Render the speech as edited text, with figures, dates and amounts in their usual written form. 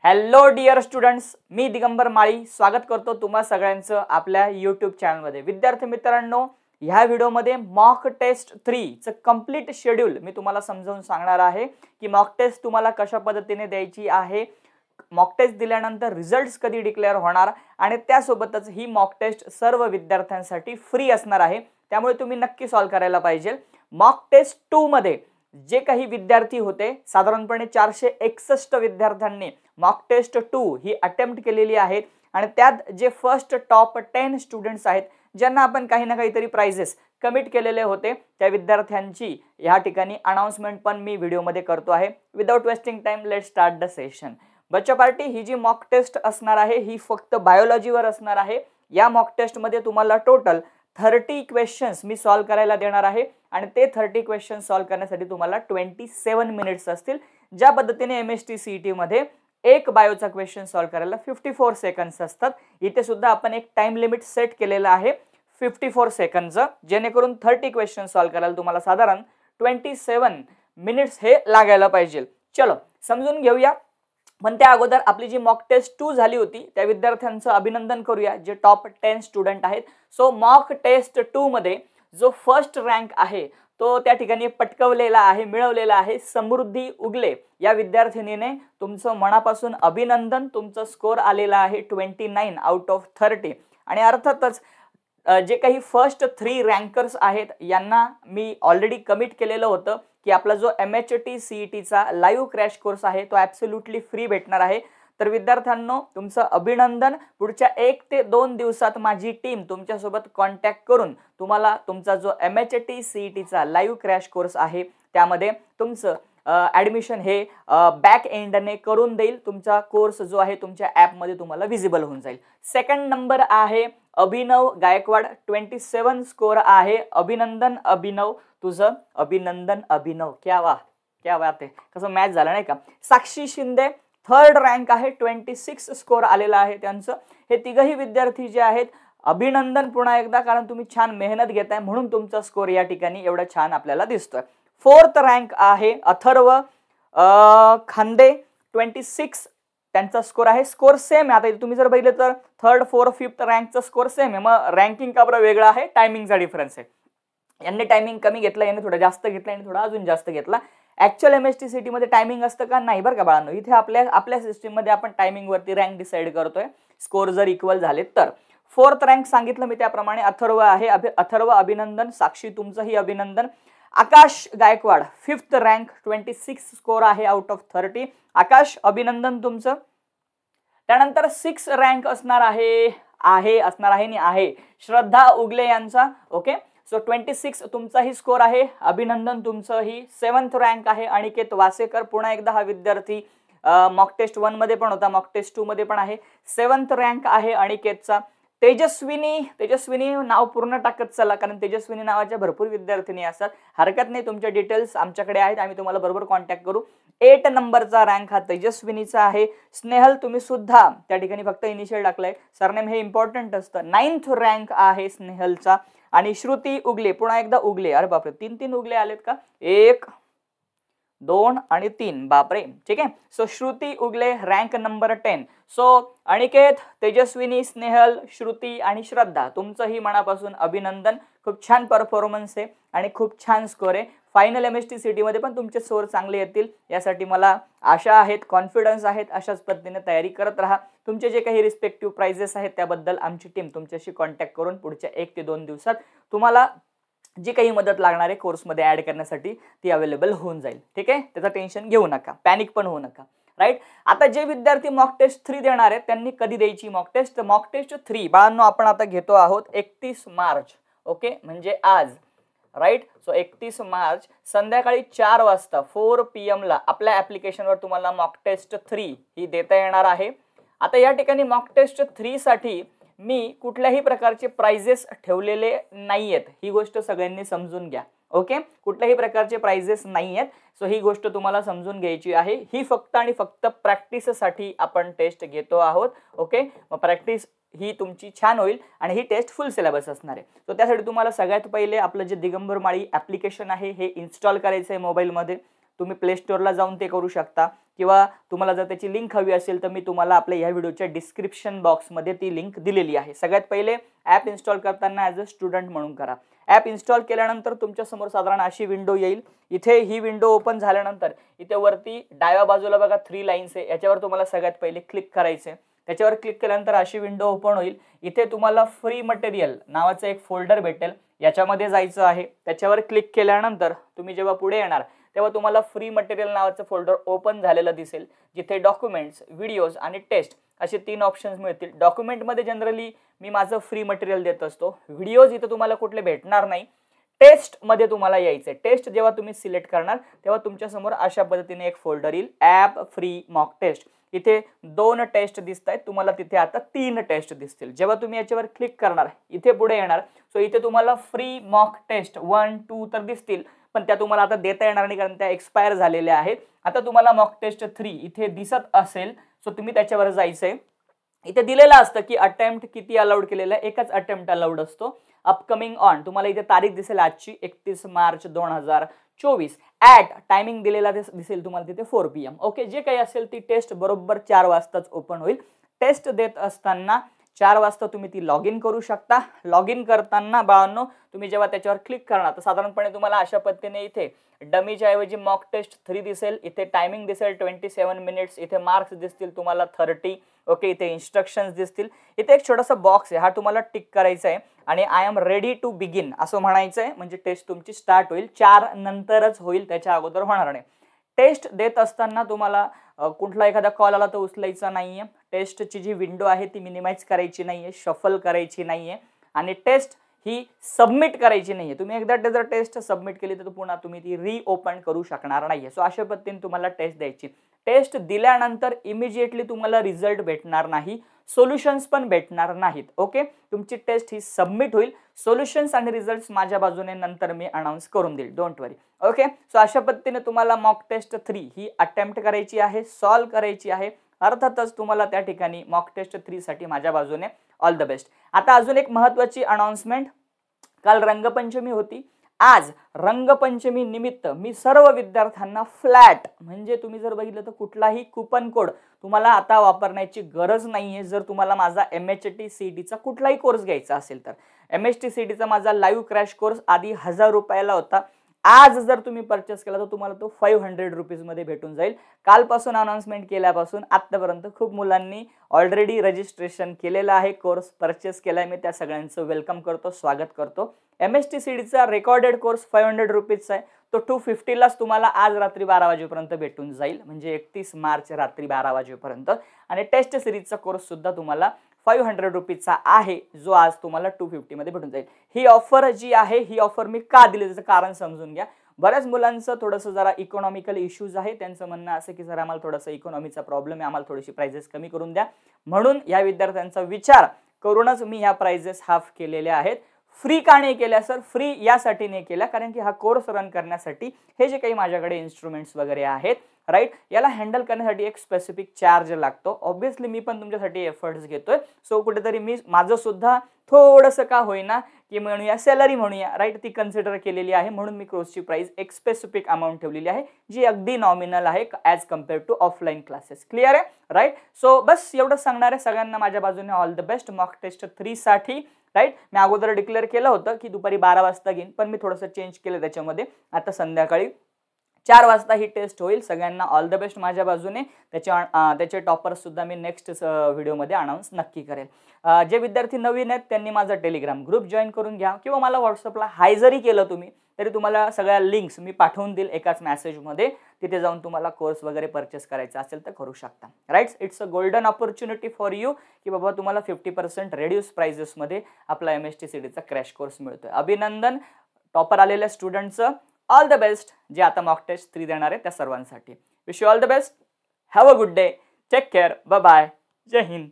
Hello dear students, मी दिगंबर माळी स्वागत करतो तुम्हा सगळ्यांचं आपल्या यूट्यूब चॅनलमध्ये। विद्यार्थी मित्रांनो, ह्या व्हिडिओमध्ये मॉक टेस्ट 3 चं कंप्लीट शेड्यूल मी तुम्हाला समजावून सांगणार आहे की मॉक टेस्ट तुम्हाला कशा पद्धतीने द्यायची आहे, मॉक टेस्ट दिल्यानंतर रिझल्ट्स कधी डिक्लेअर होणार आणि त्यासोबतच ही मॉक टेस्ट सर्व विद्यार्थ्यांसाठी फ्री असणार आहे, त्यामुळे तुम्ही नक्की सॉल्व करायला पाहिजे। मॉक टेस्ट 2 मध्ये जे काही विद्यार्थी होते, साधारणपणे 461 विद्यार्थ्यांनी मॉक टेस्ट 2 ही अटेम्प्ट केलेली आहे आणि त्यात जे फर्स्ट टॉप 10 स्टुडंट्स आहेत ज्यांना आपण काही ना काहीतरी प्राइजेस कमिट केलेले होते, त्या विद्यार्थ्यांची या ठिकाणी अनाउन्समेंट पण मी व्हिडिओमध्ये करतो आहे। Without wasting time, let's start the session. बच्चा पार्टी, ही जी मॉक टेस्ट असणार आहे ही फक्त बायोलॉजीवर असणार आहे। या मॉक टेस्ट मध्ये तुम्हाला टोटल 30 क्वेश्चन्स मी सॉल्व करायला देणार आहे आणि ते 30 क्वेश्चन सॉल्व करण्यासाठी तुम्हाला 27 मिनिट्स असतील। ज्या पद्धतीने MST CET मध्ये एक बायोचा क्वेश्चन सॉल्व करायला 54 सेकंड्स असतात, इथे सुद्धा आपण एक टाइम लिमिट सेट केलेला आहे 54 सेकंडचं, जेणेकरून 30 क्वेश्चन सॉल्व करायला तुम्हाला साधारण 27 मिनिट्स हे लागायला पाहिजे। चलो समजून घेऊया, पण त्या अगोदर आपली जी मॉक टेस्ट 2 झाली होती त्या विद्यार्थ्यांचं अभिनंदन करूया जे टॉप 10 स्टुडंट आहेत। सो मॉक टेस्ट 2 मध्ये जो फर्स्ट रँक आहे तो त्या ठिकाणी पटकवलेला आहे, मिळवलेला आहे समृद्धी उगले या विद्यार्थिनीने। तुमचं मनापासून अभिनंदन, तुमचा स्कोर आलेला आहे 29 आउट ऑफ 30 आणि अर्थातच जे काही फर्स्ट 3 रँकर्स आहेत यांना मी ऑलरेडी कमिट केलेलं होतं की आपला जो MHT CET चा लाईव्ह क्रॅश कोर्स आहे तो ॲब्सोल्युटली फ्री भेटणार आहे। तर विद्यार्थ्यांनो, तुमचं अभिनंदन। पुढच्या 1 ते 2 दिवसात माझी टीम तुमच्यासोबत कॉन्टॅक्ट करून तुम्हाला तुमचा जो MHT CET चा लाईव्ह क्रॅश कोर्स आहे त्यामध्ये तुमचं ॲडमिशन हे बॅक एंडने करून देईल। तुमचा कोर्स जो आहे तुमच्या ॲपमध्ये तुम्हाला विजिबल होऊन जाईल। सेकंड नंबर आहे अभिनव गायकवाड, 27 स्कोर आहे। अभिनंदन अभिनव, तुझं अभिनंदन अभिनव, क्या बात आहे, कसं मॅच झालं नाही का। साक्षी शिंदे थर्ड रँक आहे, 26 स्कोर आलेला आहे त्यांचं। हे तिघही विद्यार्थी जे आहेत अभिनंदन पुन्हा एकदा, कारण तुम्ही छान मेहनत घेताय म्हणून तुमचा स्कोर या ठिकाणी एवढा छान आपल्याला दिसतोय। फोर्थ रँक आहे अथर्व खांदे, 26 त्यांचा स्कोर आहे। स्कोर सेम आहे, आता तुम्ही जर बघितलं तर थर्ड, फोर्थ, फिफ्थ रँकचा स्कोर सेम आहे, मग रँकिंग का बरं वेगळा आहे, टायमिंगचा डिफरन्स आहे। यांनी टायमिंग कमी घेतला, यांनी थोडा जास्त घेतला आणि थोडा अजून जास्त घेतला। ऍक्च्युअल MST CET मध्ये टायमिंग असतं का नाही बरं का बाळांनो, इथे आपल्या सिस्टीम मध्ये आपण टायमिंग वरती रँक डिसाइड करतोय, स्कोर जर इक्वल झाले तर। फोर्थ रँक सांगितलं मी त्याप्रमाणे अथर्व आहे, अथर्व अभिनंदन। साक्षी तुमचंही अभिनंदन। आकाश गायकवाड फिफ्थ रँक, 26 स्कोर आहे आउट ऑफ 30। आकाश अभिनंदन तुमचं। त्यानंतर 6 रँक असणार आहे श्रद्धा उगले यांचा। ओके, सो 26 तुमचाही स्कोर आहे, अभिनंदन तुमचंही। 7th रँक आहे अनिकेत वासेकर, पुन्हा एकदा हा विद्यार्थी मॉक टेस्ट 1 मध्ये पण होता, मॉक टेस्ट 2 मध्ये पण आहे। 7th रँक आहे अनिकेतचा। तेजस्विनी नाव पूर्ण टाकत चला, कारण तेजस्विनी नावाच्या भरपूर विद्यार्थिनी असतात, हरकत नाही, तुमच्या डिटेल्स आमच्याकडे आहेत, आम्ही तुम्हाला बरोबर कॉन्टॅक्ट करू। 8 नंबरचा रँक हा तेजस्विनीचा आहे। स्नेहल तुम्ही सुद्धा त्या ठिकाणी फक्त इनिशियल टाकलंय, सरनेम हे इम्पॉर्टंट असतं। 9th रँक आहे स्नेहलचा। आणि श्रुती उगले, पुन्हा एकदा उगले, अरे बापरे 3 उगले आलेत का, 1 2 आणि 3, बापरे, ठीक आहे। So Shruti Ugale rank number 10। So Aniket, Tejaswini, Snehal, Shruti आणि श्रद्धा तुमचंही मनापासून अभिनंदन। खूप छान परफॉर्मन्स आहे आणि खूप छान स्कोर आहे। फायनल MST CET मध्ये पण तुमचे स्कोर चांगले येतील यासाठी मला आशा आहेत, कॉन्फिडन्स आहेत। अशाच पद्धतीने तयारी करत राहा। तुमचे जे काही रिस्पेक्टिव्ह प्राइजेस आहेत त्याबद्दल आमची टीम तुमच्याशी कॉन्टॅक्ट करून पुढच्या 1 ते 2 दिवसात तुम्हाला जी काही मदत लागणार आहे कोर्समध्ये ऍड करण्यासाठी ती अवेलेबल होऊन जाईल, ठीक आहे। त्याचं टेन्शन घेऊ नका, पॅनिक पण होऊ नका, राईट। आता जे विद्यार्थी मॉक टेस्ट 3 देणार आहेत त्यांनी कधी द्यायची मॉक टेस्ट 3 बाळांनो, आपण आता घेतो आहोत 31 मार्च, ओके, म्हणजे आज, राईट। सो 31 मार्च संध्याकाळी 4 वाजता 4 PM ला आपल्या ऍप्लिकेशनवर तुम्हाला मॉक टेस्ट 3 ही देता येणार आहे। आता या ठिकाणी मॉक टेस्ट 3 साठी मी कुठल्याही प्रकारचे प्राइजेस ठेवलेले नाहीयेत, ही गोष्ट सगळ्यांनी समजून घ्या, ओके। कुठल्याही प्रकारचे प्राइजेस नाहीयेत, सो ही गोष्ट तुम्हाला समजून घ्यायची आहे। ही फक्त आणि फक्त प्रॅक्टिससाठी आपण टेस्ट घेतो आहोत, ओके। मग प्रॅक्टिस ही तुमची छान होईल आणि ही टेस्ट फुल सिलेबस असणार आहे। सो त्यासाठी तुम्हाला सगळ्यात पहिले आपलं जे दिगंबर माळी ॲप्लिकेशन आहे हे इन्स्टॉल करायचं आहे मोबाईलमध्ये। तुम्ही प्ले स्टोअरला जाऊन ते करू शकता, किंवा तुम्हाला जर त्याची लिंक हवी असेल तर मी तुम्हाला आपल्या ह्या व्हिडिओच्या डिस्क्रिप्शन बॉक्समध्ये ती लिंक दिलेली आहे. सगळ्यात पहिले ॲप इन्स्टॉल करताना ॲज अ स्टुडंट म्हणून करा. ॲप इन्स्टॉल केल्यानंतर तुमच्यासमोर साधारण अशी विंडो येईल. इथे ही विंडो ओपन झाल्यानंतर इथे वरती डाव्या बाजूला बघा 3 लाईन्स आहे, याच्यावर तुम्हाला सगळ्यात पहिले क्लिक करायचे. त्याच्यावर क्लिक केल्यानंतर अशी विंडो ओपन होईल. इथे तुम्हाला फ्री मटेरियल नावाचं एक फोल्डर भेटेल, याच्यामध्ये जायचं आहे. त्याच्यावर क्लिक केल्यानंतर तुम्ही जेव्हा पुढे येणार तेव्हा तुम्हाला फ्री मटेरियल नावाचं फोल्डर ओपन झालेलं दिसेल, जिथे डॉक्युमेंट्स, व्हिडिओज आणि टेस्ट असे 3 ऑप्शन्स मिळतील. डॉक्युमेंटमध्ये जनरली मी माझं फ्री मटेरियल देत असतो. व्हिडिओज इथे तुम्हाला कुठले भेटणार नाही. टेस्टमध्ये तुम्हाला यायचं आहे. टेस्ट जेव्हा तुम्ही सिलेक्ट करणार तेव्हा तुमच्यासमोर अशा पद्धतीने एक फोल्डर येईल, ॲप फ्री मॉक टेस्ट. इथे 2 टेस्ट दिसत आहेत, तुम्हाला तिथे आता 3 टेस्ट दिसतील. जेव्हा तुम्ही याच्यावर क्लिक करणार इथे पुढे येणार, सो इथे तुम्हाला फ्री मॉक टेस्ट 1, 2 तर दिसतील, पण त्या तुम्हाला आता देता येणार नाही कारण त्या एक्सपायर झालेल्या आहेत. आता तुम्हाला मॉक टेस्ट 3 इथे दिसत असेल, सो तुम्ही त्याच्यावर जायचंय. इथे दिलेलं असतं की अटेम्प्ट किती अलाउड केलेलं आहे, एकच अटेम्प्ट अलाउड असतो. अपकमिंग ऑन तुम्हाला इथे तारीख दिसेल आजची 31 मार्च 2024. ॲट टायमिंग दिलेला दिसेल तुम्हाला तिथे 4 PM. ओके, जे काही असेल ती टेस्ट बरोबर 4 वाजताच ओपन होईल. टेस्ट देत असताना 4 वाजता तुम्ही ती लॉग इन करू शकता. लॉग इन करताना बाळांनो तुम्ही जेव्हा त्याच्यावर क्लिक करणार तर साधारणपणे तुम्हाला अशा पद्धतीने इथे डमीच्या ऐवजी मॉक टेस्ट 3 दिसेल, इथे टायमिंग दिसेल 27 मिनिट्स, इथे मार्क्स दिसतील तुम्हाला 30. ओके, इथे इन्स्ट्रक्शन्स दिसतील. इथे एक छोटासा बॉक्स आहे, हा तुम्हाला टिक करायचा आहे आणि I am ready to begin असं म्हणायचं आहे, म्हणजे टेस्ट तुमची स्टार्ट होईल. 4 नंतरच होईल, त्याच्या अगोदर होणार नाही. टेस्ट देत असताना तुम्हाला कुठला एखादा कॉल आला तर उचलायचा नाहीये. टेस्टची जी विंडो आहे ती मिनिमाइज करायची नाहीये, शफल करायची नाहीये आणि टेस्ट ही सबमिट करायची नाहीये. तुम्ही एकदा जर टेस्ट सबमिट केली तर पुन्हा तुम्ही ती रिओपन करू शकणार नाहीये. सो अशा पद्धतीने तुम्हाला टेस्ट द्यायची. टेस्ट दिल्यानंतर इमिजिएटली तुम्हाला रिझल्ट भेटणार नाही, सोल्युशन्स पण भेटणार नाहीत. ओके, तुमची टेस्ट ही सबमिट होईल. सोल्युशन्स आणि रिझल्ट्स माझ्या बाजूने नंतर मी अनाउन्स करून देईल, डोंट वरी. ओके, सो अशा पद्धतीने तुम्हाला मॉक टेस्ट 3 ही अटेम्प्ट करायची आहे, सॉल्व करायची आहे. अर्थातच तुम्हाला त्या ठिकाणी मॉक टेस्ट 3 साठी माझ्या बाजूने ऑल द बेस्ट. आता अजून एक महत्त्वाची अनाउन्समेंट. काल रंगपंचमी होती. आज रंगपंचमी निमित्त मी सर्व विद्यार्थ्यांना फ्लॅट, म्हणजे तुम्ही जर बघितलं तर कुठलाही कुपन कोड तुम्हाला आता वापरण्याची गरज नाहीये. जर तुम्हाला माझा MHTCETचा कुठलाही कोर्स घ्यायचा असेल तर MHTCETचा माझा लाईव्ह क्रॅश कोर्स आधी 1000 रुपयाला होता. आज जर तुम्ही परचेस केला तर तुम्हाला तो 500 रुपीजमध्ये भेटून जाईल. कालपासून अनाउन्समेंट केल्यापासून आतापर्यंत खूप मुलांनी ऑलरेडी रजिस्ट्रेशन केलेलं आहे, कोर्स परचेस केलाय. मी त्या सगळ्यांचं वेलकम करतो, स्वागत करतो. MHTCETचा रेकॉर्डेड कोर्स 500 रुपीजचा आहे, तो 250लाच तुम्हाला आज रात्री 12 वाजेपर्यंत भेटून जाईल, म्हणजे 31 मार्च रात्री 12 वाजेपर्यंत. आणि टेस्ट सिरीजचा कोर्स सुद्धा तुम्हाला 500 रुपीजचा आहे, जो आज तुम्हाला 250 मध्ये भेटून जाईल. ही ऑफर जी आहे ही ऑफर मी का दिली त्याचं कारण समजून घ्या. बऱ्याच मुलांचं थोडंसं जरा इकॉनॉमिकल इश्यूज आहे, त्यांचं म्हणणं असं की सर आम्हाला थोडंसं इकॉनॉमीचा प्रॉब्लेम आहे, आम्हाला थोडीशी प्राइजेस कमी करून द्या. म्हणून या विद्यार्थ्यांचा विचार करूनच मी ह्या प्राइजेस हाफ केलेल्या आहेत. फ्री का नाही केल्या सर? फ्री यासाठी नाही केल्या कारण की हा कोर्स रन करण्यासाठी हे जे काही माझ्याकडे इन्स्ट्रुमेंट्स वगैरे आहेत राईट, याला हँडल करण्यासाठी एक स्पेसिफिक चार्ज लागतो. ऑब्व्हियसली मी पण तुमच्यासाठी एफर्ट्स घेतोय, सो कुठेतरी मी माझं सुद्धा थोडंसं का होईना की म्हणूया सॅलरी म्हणूया राईट, ती कन्सिडर केलेली आहे. म्हणून मी कोर्सची प्राइस एक स्पेसिफिक अमाऊंट ठेवलेली आहे जी अगदी नॉमिनल आहे as compared to offline classes. Clear आहे राईट? सो बस एवढंच सांगणार आहे. सगळ्यांना माझ्या बाजूने all the best mock test 3 साठी राईट. मी अगोदर डिक्लेअर केलं होतं की दुपारी 12 वाजता घेईन, पण मी थोडंसं चेंज केलं त्याच्यामध्ये. आता संध्याकाळी 4 वाजता ही टेस्ट होईल. सगळ्यांना ऑल द बेस्ट माझ्या बाजूने. त्याचे टॉपर्स सुद्धा मी नेक्स्ट व्हिडिओमध्ये अनाउन्स नक्की करेल. जे विद्यार्थी नवीन आहेत त्यांनी माझा टेलिग्राम ग्रुप जॉईन करून घ्या, किंवा मला व्हॉट्सअपला हाय जरी केलं तुम्ही तरी तुम्हाला सगळ्या लिंक्स मी पाठवून देईल एकाच मेसेजमध्ये. तिथे जाऊन तुम्हाला कोर्स वगैरे परचेस करायचा असेल तर करू शकता right. It's a golden opportunity for you की बाबा तुम्हाला 50% रेड्यूस प्राइजेसमध्ये आपला MHTCETचा क्रॅश कोर्स मिळतोय. अभिनंदन टॉपर आलेल्या स्टुडंटचं. ऑल द बेस्ट जे आता मॉक टेस्ट 3 देणार आहे त्या सर्वांसाठी. Wish you all the best. Have a good day. Take care. Bye bye. जय हिंद.